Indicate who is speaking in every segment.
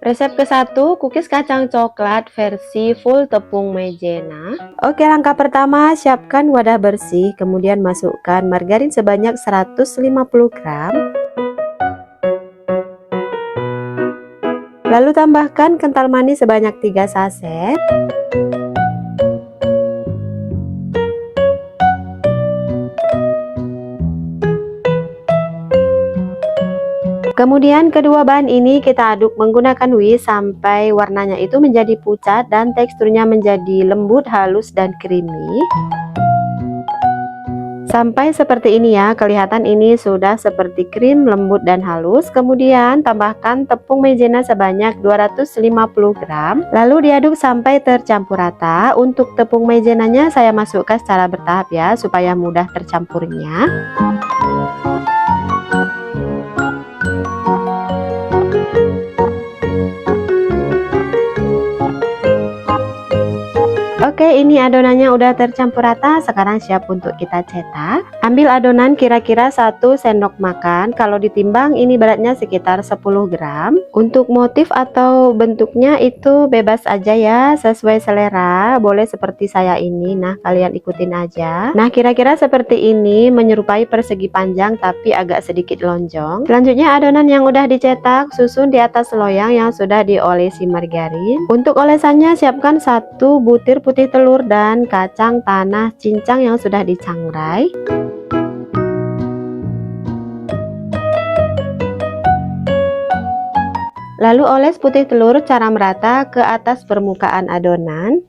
Speaker 1: Resep ke-1, cookies kacang coklat versi full tepung maizena. Oke, langkah pertama, siapkan wadah bersih, kemudian masukkan margarin sebanyak 150 gram. Lalu tambahkan kental manis sebanyak 3 saset. Kemudian kedua bahan ini kita aduk menggunakan whisk sampai warnanya itu menjadi pucat dan teksturnya menjadi lembut, halus, dan creamy. Sampai seperti ini ya, kelihatan ini sudah seperti krim, lembut, dan halus. Kemudian tambahkan tepung maizena sebanyak 250 gram. Lalu diaduk sampai tercampur rata. Untuk tepung maizenanya saya masukkan secara bertahap ya, supaya mudah tercampurnya. Oke, ini adonannya udah tercampur rata. Sekarang siap untuk kita cetak. Ambil adonan kira-kira 1 sendok makan. Kalau ditimbang ini beratnya sekitar 10 gram. Untuk motif atau bentuknya itu bebas aja ya, sesuai selera. Boleh seperti saya ini. Nah, kalian ikutin aja. Nah, kira-kira seperti ini, menyerupai persegi panjang tapi agak sedikit lonjong. Selanjutnya adonan yang udah dicetak susun di atas loyang yang sudah diolesi margarin. Untuk olesannya siapkan 1 butir putih telur dan kacang tanah cincang yang sudah dicangrai. Lalu oles putih telur secara merata ke atas permukaan adonan.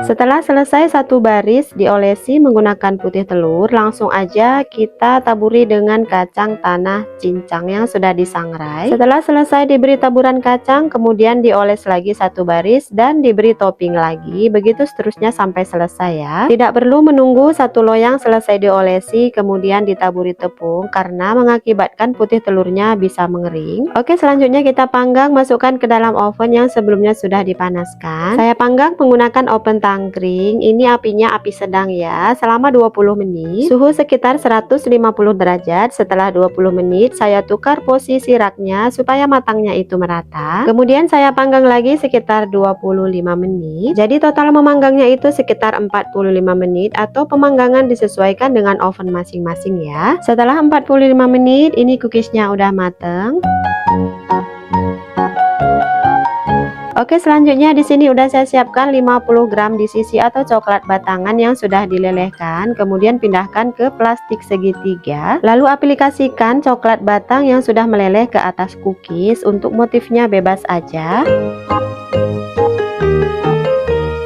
Speaker 1: Setelah selesai satu baris diolesi menggunakan putih telur, langsung aja kita taburi dengan kacang tanah cincang yang sudah disangrai. Setelah selesai diberi taburan kacang, kemudian dioles lagi satu baris dan diberi topping lagi. Begitu seterusnya sampai selesai ya. Tidak perlu menunggu satu loyang selesai diolesi kemudian ditaburi tepung, karena mengakibatkan putih telurnya bisa mengering. Oke, selanjutnya kita panggang, masukkan ke dalam oven yang sebelumnya sudah dipanaskan. Saya panggang menggunakan oven tangkring. Ini apinya api sedang ya, selama 20 menit. Suhu sekitar 150 derajat. Setelah 20 menit saya tukar posisi raknya supaya matangnya itu merata. Kemudian saya panggang lagi sekitar 25 menit. Jadi total memanggangnya itu sekitar 45 menit, atau pemanggangan disesuaikan dengan oven masing-masing ya. Setelah 45 menit ini cookiesnya udah mateng. Oke, selanjutnya di sini udah saya siapkan 50 gram di sisi atau coklat batangan yang sudah dilelehkan. Kemudian pindahkan ke plastik segitiga. Lalu aplikasikan coklat batang yang sudah meleleh ke atas cookies. Untuk motifnya bebas aja.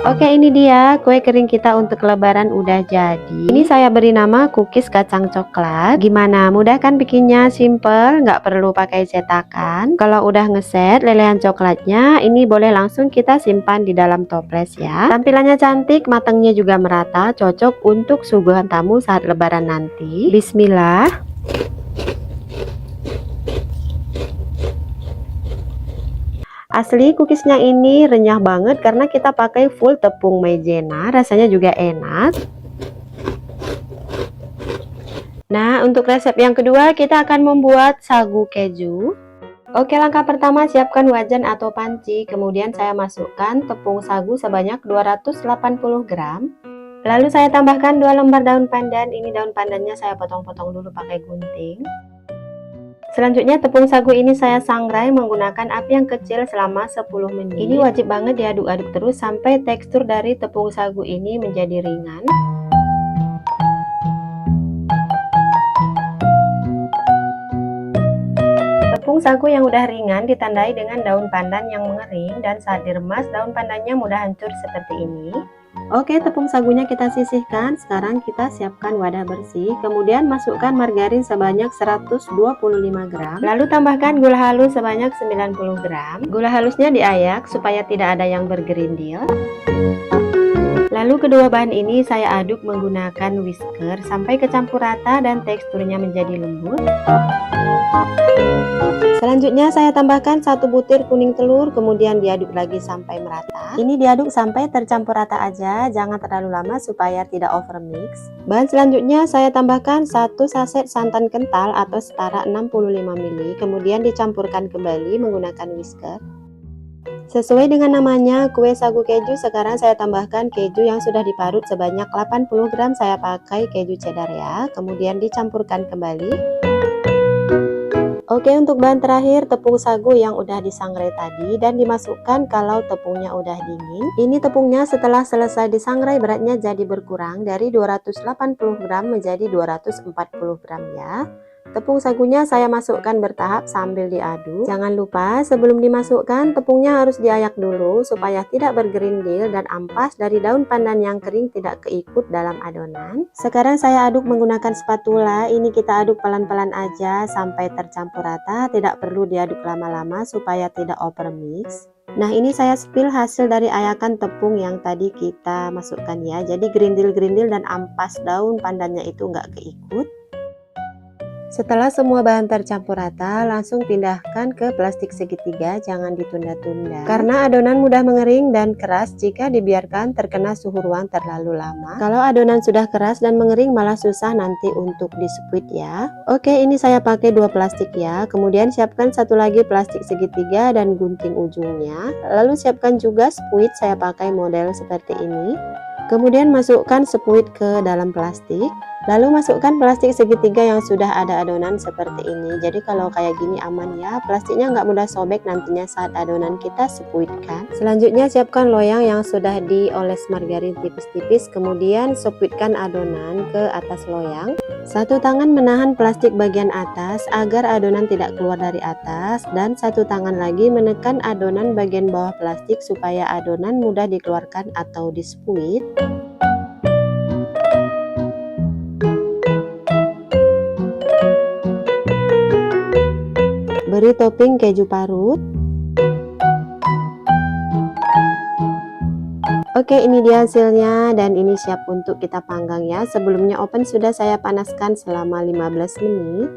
Speaker 1: Oke, ini dia kue kering kita untuk lebaran udah jadi. Ini saya beri nama cookies kacang coklat. Gimana, mudah kan bikinnya? Simple, nggak perlu pakai cetakan. Kalau udah ngeset lelehan coklatnya, ini boleh langsung kita simpan di dalam toples ya. Tampilannya cantik, matangnya juga merata, cocok untuk suguhan tamu saat lebaran nanti. Bismillah. Asli cookiesnya ini renyah banget karena kita pakai full tepung maizena, rasanya juga enak. Nah, untuk resep yang kedua kita akan membuat sagu keju. Oke, langkah pertama siapkan wajan atau panci, kemudian saya masukkan tepung sagu sebanyak 280 gram. Lalu saya tambahkan 2 lembar daun pandan. Ini daun pandannya saya potong-potong dulu pakai gunting. Selanjutnya tepung sagu ini saya sangrai menggunakan api yang kecil selama 10 menit. Ini wajib banget diaduk-aduk terus sampai tekstur dari tepung sagu ini menjadi ringan. Tepung sagu yang udah ringan ditandai dengan daun pandan yang mengering, dan saat diremas daun pandannya mudah hancur seperti ini. Oke, tepung sagunya kita sisihkan. Sekarang kita siapkan wadah bersih, kemudian masukkan margarin sebanyak 125 gram. Lalu tambahkan gula halus sebanyak 90 gram. Gula halusnya diayak supaya tidak ada yang bergerindil. Lalu kedua bahan ini saya aduk menggunakan whisker sampai kecampur rata dan teksturnya menjadi lembut. Selanjutnya saya tambahkan 1 butir kuning telur, kemudian diaduk lagi sampai merata. Ini diaduk sampai tercampur rata aja, jangan terlalu lama supaya tidak over mix. Bahan selanjutnya saya tambahkan 1 saset santan kental atau setara 65 ml, kemudian dicampurkan kembali menggunakan whisker. Sesuai dengan namanya, kue sagu keju, sekarang saya tambahkan keju yang sudah diparut sebanyak 80 gram, saya pakai keju cheddar ya, kemudian dicampurkan kembali. Oke, untuk bahan terakhir tepung sagu yang udah disangrai tadi dan dimasukkan kalau tepungnya udah dingin. Ini tepungnya setelah selesai disangrai beratnya jadi berkurang dari 280 gram menjadi 240 gram ya. Tepung sagunya saya masukkan bertahap sambil diaduk. Jangan lupa sebelum dimasukkan tepungnya harus diayak dulu supaya tidak bergerindil dan ampas dari daun pandan yang kering tidak keikut dalam adonan. Sekarang saya aduk menggunakan spatula. Ini kita aduk pelan-pelan aja sampai tercampur rata, tidak perlu diaduk lama-lama supaya tidak over mix. Nah, ini saya spill hasil dari ayakan tepung yang tadi kita masukkan ya. Jadi gerindil-gerindil dan ampas daun pandannya itu nggak keikut. Setelah semua bahan tercampur rata, langsung pindahkan ke plastik segitiga, jangan ditunda-tunda. Karena adonan mudah mengering dan keras jika dibiarkan terkena suhu ruang terlalu lama. Kalau adonan sudah keras dan mengering malah susah nanti untuk di-squeeze ya. Oke, ini saya pakai 2 plastik ya. Kemudian siapkan satu lagi plastik segitiga dan gunting ujungnya. Lalu siapkan juga squeeze, saya pakai model seperti ini. Kemudian masukkan squeeze ke dalam plastik. Lalu masukkan plastik segitiga yang sudah ada adonan seperti ini. Jadi kalau kayak gini aman ya, plastiknya nggak mudah sobek nantinya saat adonan kita squeeze-kan. Selanjutnya siapkan loyang yang sudah dioles margarin tipis-tipis, kemudian squeeze-kan adonan ke atas loyang. Satu tangan menahan plastik bagian atas agar adonan tidak keluar dari atas, dan satu tangan lagi menekan adonan bagian bawah plastik supaya adonan mudah dikeluarkan atau di-squeeze. Beri topping keju parut. Oke, ini dia hasilnya dan ini siap untuk kita panggang ya. Sebelumnya oven sudah saya panaskan selama 15 menit.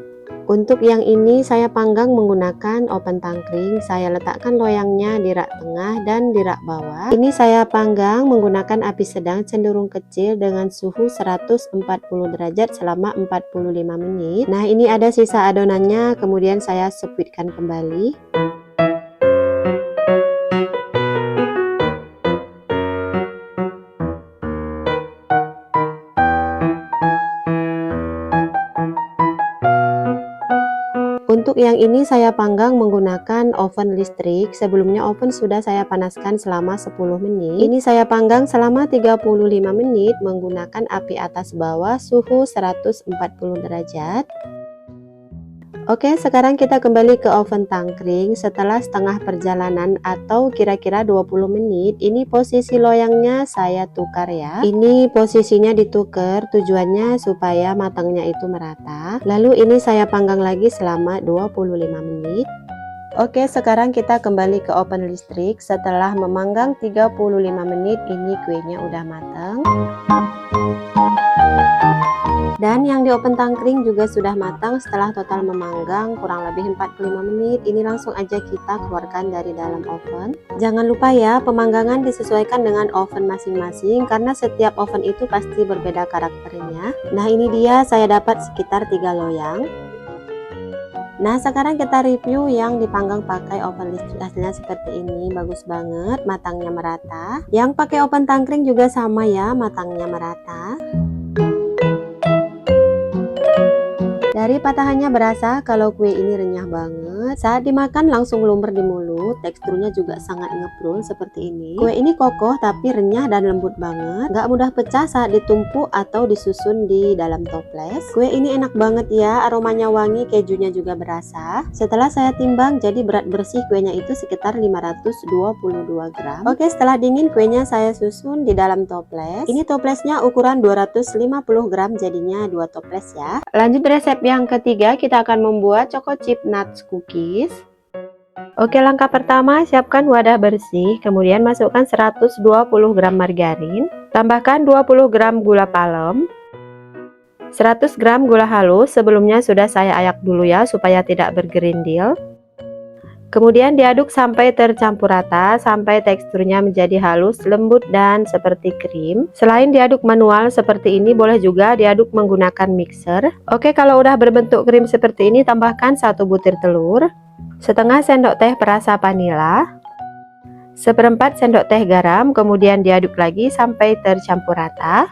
Speaker 1: Untuk yang ini saya panggang menggunakan oven tangkring. Saya letakkan loyangnya di rak tengah dan di rak bawah. Ini saya panggang menggunakan api sedang cenderung kecil dengan suhu 140 derajat selama 45 menit. Nah, ini ada sisa adonannya, kemudian saya squeeze-kan kembali. Untuk yang ini saya panggang menggunakan oven listrik. Sebelumnya oven sudah saya panaskan selama 10 menit. Ini saya panggang selama 35 menit menggunakan api atas bawah suhu 140 derajat. Oke, sekarang kita kembali ke oven tangkring. Setelah setengah perjalanan atau kira-kira 20 menit, ini posisi loyangnya saya tukar ya. Ini posisinya ditukar, tujuannya supaya matangnya itu merata. Lalu ini saya panggang lagi selama 25 menit. Oke, sekarang kita kembali ke oven listrik. Setelah memanggang 35 menit, ini kuenya udah matang. Dan yang di oven tangkring juga sudah matang setelah total memanggang kurang lebih 45 menit. Ini langsung aja kita keluarkan dari dalam oven. Jangan lupa ya, pemanggangan disesuaikan dengan oven masing-masing karena setiap oven itu pasti berbeda karakternya. Nah, ini dia saya dapat sekitar 3 loyang. Nah, sekarang kita review yang dipanggang pakai oven listrik. Hasilnya seperti ini, bagus banget, matangnya merata. Yang pakai oven tangkring juga sama ya, matangnya merata. Dari patahannya berasa kalau kue ini renyah banget. Saat dimakan langsung lumer di mulut. Teksturnya juga sangat ngeprul seperti ini. Kue ini kokoh tapi renyah dan lembut banget. Gak mudah pecah saat ditumpuk atau disusun di dalam toples. Kue ini enak banget ya. Aromanya wangi, kejunya juga berasa. Setelah saya timbang, jadi berat bersih kuenya itu sekitar 522 gram. Oke, setelah dingin kuenya saya susun di dalam toples. Ini toplesnya ukuran 250 gram, jadinya 2 toples ya. Lanjut resep yang ketiga, kita akan membuat choco chip nuts cookies. Oke, langkah pertama siapkan wadah bersih, kemudian masukkan 120 gram margarin. Tambahkan 20 gram gula palem, 100 gram gula halus, sebelumnya sudah saya ayak dulu ya supaya tidak bergerindil. Kemudian diaduk sampai tercampur rata, sampai teksturnya menjadi halus, lembut, dan seperti krim. Selain diaduk manual seperti ini, boleh juga diaduk menggunakan mixer. Oke, kalau udah berbentuk krim seperti ini, tambahkan 1 butir telur, setengah sendok teh perasa vanila, seperempat sendok teh garam, kemudian diaduk lagi sampai tercampur rata.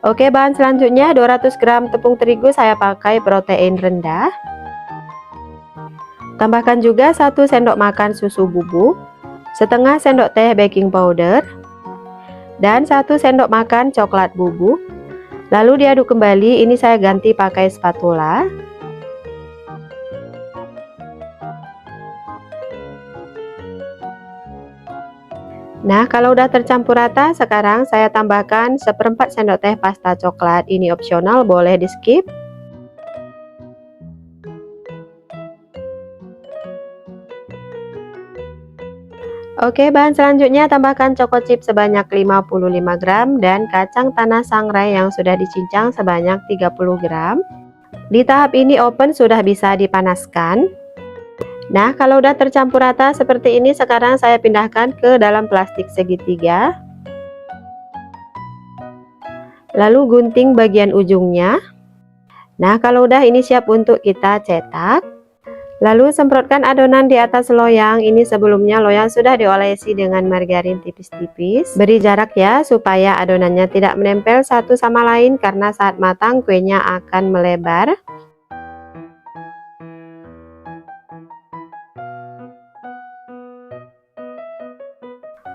Speaker 1: Oke, bahan selanjutnya 200 gram tepung terigu, saya pakai protein rendah. Tambahkan juga 1 sendok makan susu bubuk, setengah sendok teh baking powder, dan 1 sendok makan coklat bubuk. Lalu diaduk kembali, ini saya ganti pakai spatula. Nah, kalau udah tercampur rata, sekarang saya tambahkan seperempat sendok teh pasta coklat. Ini opsional, boleh di skip. Oke, bahan selanjutnya tambahkan choco chip sebanyak 55 gram dan kacang tanah sangrai yang sudah dicincang sebanyak 30 gram. Di tahap ini oven sudah bisa dipanaskan. Nah, kalau udah tercampur rata seperti ini, sekarang saya pindahkan ke dalam plastik segitiga. Lalu gunting bagian ujungnya. Nah, kalau udah ini siap untuk kita cetak. Lalu semprotkan adonan di atas loyang. Ini sebelumnya loyang sudah diolesi dengan margarin tipis-tipis. Beri jarak ya supaya adonannya tidak menempel satu sama lain, karena saat matang kuenya akan melebar.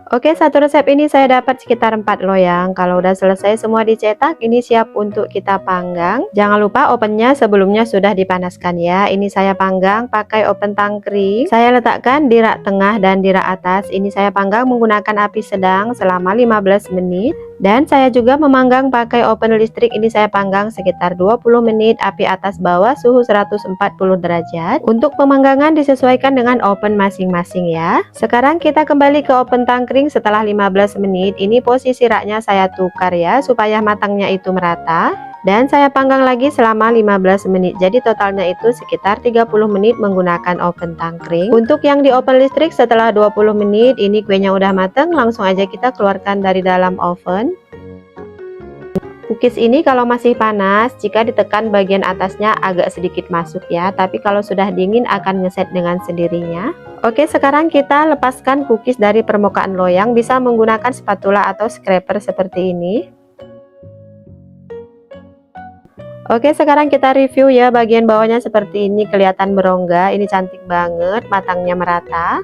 Speaker 1: Oke, satu resep ini saya dapat sekitar 4 loyang. Kalau udah selesai semua dicetak, ini siap untuk kita panggang. Jangan lupa ovennya sebelumnya sudah dipanaskan ya. Ini saya panggang pakai oven tangkring. Saya letakkan di rak tengah dan di rak atas. Ini saya panggang menggunakan api sedang selama 15 menit. Dan saya juga memanggang pakai oven listrik. Ini saya panggang sekitar 20 menit, api atas bawah suhu 140 derajat. Untuk pemanggangan disesuaikan dengan oven masing-masing ya. Sekarang kita kembali ke oven tangkring setelah 15 menit. Ini posisi raknya saya tukar ya supaya matangnya itu merata. Dan saya panggang lagi selama 15 menit. Jadi totalnya itu sekitar 30 menit menggunakan oven tangkring. Untuk yang di oven listrik setelah 20 menit ini kuenya udah matang, langsung aja kita keluarkan dari dalam oven. Cookies ini kalau masih panas, jika ditekan bagian atasnya agak sedikit masuk ya, tapi kalau sudah dingin akan ngeset dengan sendirinya. Oke, sekarang kita lepaskan cookies dari permukaan loyang, bisa menggunakan spatula atau scraper seperti ini. Oke, sekarang kita review ya, bagian bawahnya seperti ini, kelihatan berongga, ini cantik banget, matangnya merata.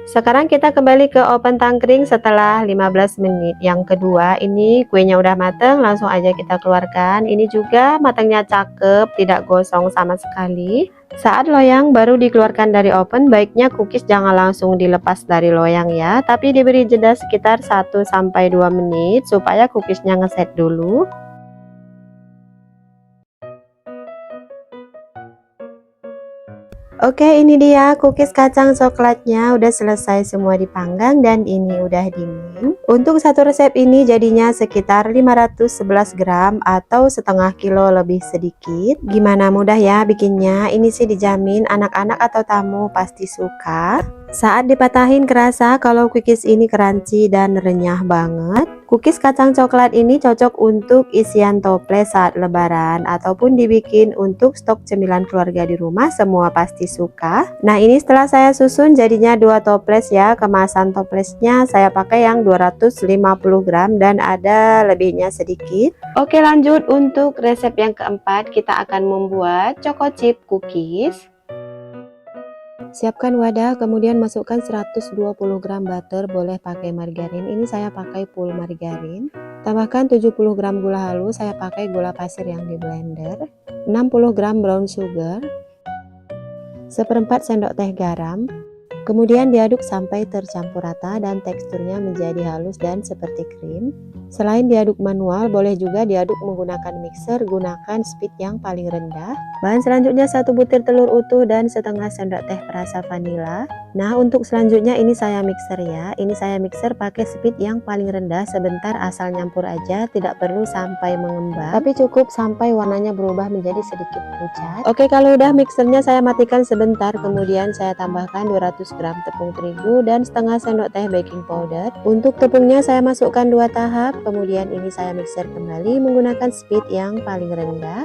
Speaker 1: Sekarang kita kembali ke oven tangkring setelah 15 menit. Yang kedua, ini kuenya udah mateng, langsung aja kita keluarkan. Ini juga matangnya cakep, tidak gosong sama sekali. Saat loyang baru dikeluarkan dari oven, baiknya cookies jangan langsung dilepas dari loyang ya, tapi diberi jeda sekitar 1-2 menit supaya cookiesnya ngeset dulu. Oke, ini dia cookies kacang coklatnya udah selesai semua dipanggang dan ini udah dingin. Untuk satu resep ini jadinya sekitar 511 gram atau setengah kilo lebih sedikit. Gimana, mudah ya bikinnya? Ini sih dijamin anak-anak atau tamu pasti suka. Saat dipatahin kerasa kalau cookies ini crunchy dan renyah banget. Cookies kacang coklat ini cocok untuk isian toples saat lebaran ataupun dibikin untuk stok cemilan keluarga di rumah, semua pasti suka. Nah, ini setelah saya susun jadinya 2 toples ya. Kemasan toplesnya saya pakai yang 250 gram dan ada lebihnya sedikit. Oke, lanjut untuk resep yang keempat, kita akan membuat choco chip cookies. Siapkan wadah, kemudian masukkan 120 gram butter, boleh pakai margarin, ini saya pakai full margarin. Tambahkan 70 gram gula halus, saya pakai gula pasir yang di blender. 60 gram brown sugar, seperempat sendok teh garam. Kemudian diaduk sampai tercampur rata dan teksturnya menjadi halus dan seperti krim. Selain diaduk manual, boleh juga diaduk menggunakan mixer, gunakan speed yang paling rendah. Bahan selanjutnya 1 butir telur utuh dan setengah sendok teh perasa vanila. Nah, untuk selanjutnya ini saya mixer ya. Ini saya mixer pakai speed yang paling rendah, sebentar asal nyampur aja, tidak perlu sampai mengembang, tapi cukup sampai warnanya berubah menjadi sedikit pucat. Oke, kalau udah mixernya saya matikan sebentar, kemudian saya tambahkan 200 gram tepung terigu dan setengah sendok teh baking powder. Untuk tepungnya saya masukkan 2 tahap, kemudian ini saya mixer kembali menggunakan speed yang paling rendah.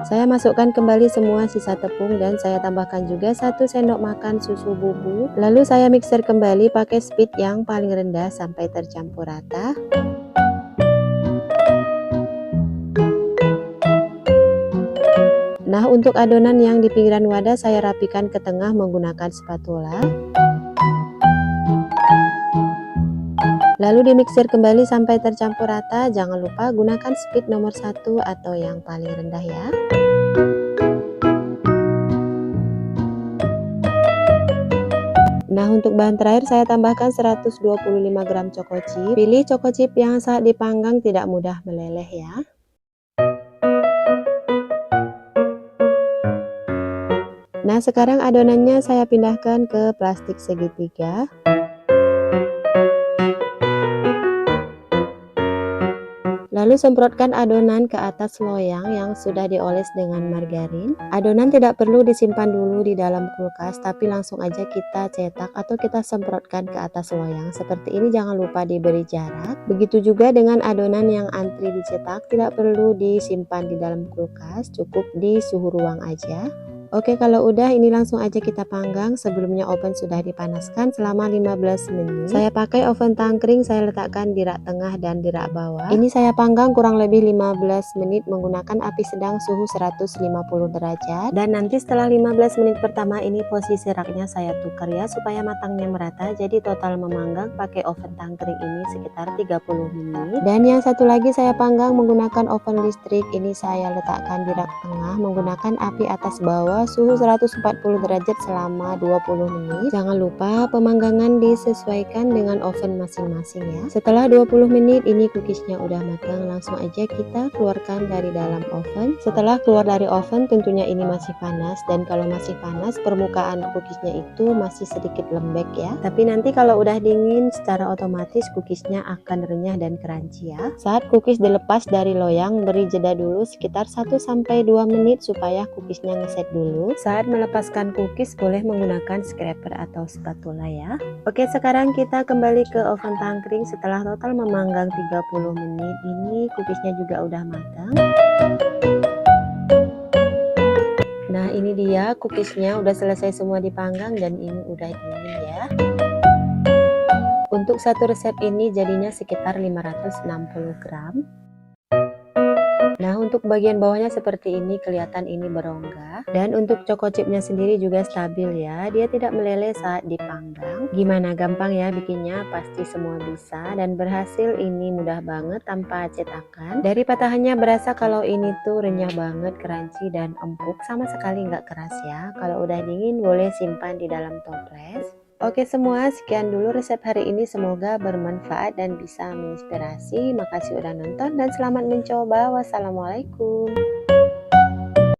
Speaker 1: Saya masukkan kembali semua sisa tepung dan saya tambahkan juga 1 sendok makan susu bubuk. Lalu saya mixer kembali pakai speed yang paling rendah sampai tercampur rata. Nah, untuk adonan yang di pinggiran wadah saya rapikan ke tengah menggunakan spatula. Lalu dimixer kembali sampai tercampur rata. Jangan lupa gunakan speed nomor 1 atau yang paling rendah ya. Nah, untuk bahan terakhir saya tambahkan 125 gram choco chip. Pilih choco chip yang saat dipanggang tidak mudah meleleh ya. Nah, sekarang adonannya saya pindahkan ke plastik segitiga. Lalu semprotkan adonan ke atas loyang yang sudah dioles dengan margarin. Adonan tidak perlu disimpan dulu di dalam kulkas, tapi langsung aja kita cetak atau kita semprotkan ke atas loyang. Seperti ini, jangan lupa diberi jarak. Begitu juga dengan adonan yang antri dicetak, tidak perlu disimpan di dalam kulkas, cukup di suhu ruang aja. Oke, kalau udah ini langsung aja kita panggang. Sebelumnya oven sudah dipanaskan selama 15 menit. Saya pakai oven tangkring, saya letakkan di rak tengah dan di rak bawah. Ini saya panggang kurang lebih 15 menit menggunakan api sedang suhu 150 derajat. Dan nanti setelah 15 menit pertama ini posisi raknya saya tukar ya supaya matangnya merata. Jadi total memanggang pakai oven tangkring ini sekitar 30 menit. Dan yang satu lagi saya panggang menggunakan oven listrik. Ini saya letakkan di rak tengah menggunakan api atas bawah suhu 140 derajat selama 20 menit. Jangan lupa pemanggangan disesuaikan dengan oven masing-masing ya. Setelah 20 menit ini cookiesnya udah matang, langsung aja kita keluarkan dari dalam oven. Setelah keluar dari oven tentunya ini masih panas, dan kalau masih panas permukaan cookiesnya itu masih sedikit lembek ya. Tapi nanti kalau udah dingin secara otomatis cookiesnya akan renyah dan crunchy ya. Saat cookies dilepas dari loyang, beri jeda dulu sekitar 1-2 menit supaya cookiesnya ngeset dulu. Saat melepaskan cookies boleh menggunakan scraper atau spatula ya. Oke, sekarang kita kembali ke oven tangkring. Setelah total memanggang 30 menit ini cookiesnya juga udah matang. Nah, ini dia cookiesnya udah selesai semua dipanggang dan ini udah dingin ya. Untuk satu resep ini jadinya sekitar 560 gram. Nah, untuk bagian bawahnya seperti ini, kelihatan ini berongga. Dan untuk choco chipnya sendiri juga stabil ya, dia tidak meleleh saat dipanggang. Gimana, gampang ya bikinnya? Pasti semua bisa dan berhasil. Ini mudah banget tanpa cetakan. Dari patahannya berasa kalau ini tuh renyah banget, crunchy dan empuk, sama sekali nggak keras ya. Kalau udah dingin boleh simpan di dalam toples. Oke semua, sekian dulu resep hari ini, semoga bermanfaat dan bisa menginspirasi. Makasih udah nonton dan selamat mencoba. Wassalamualaikum.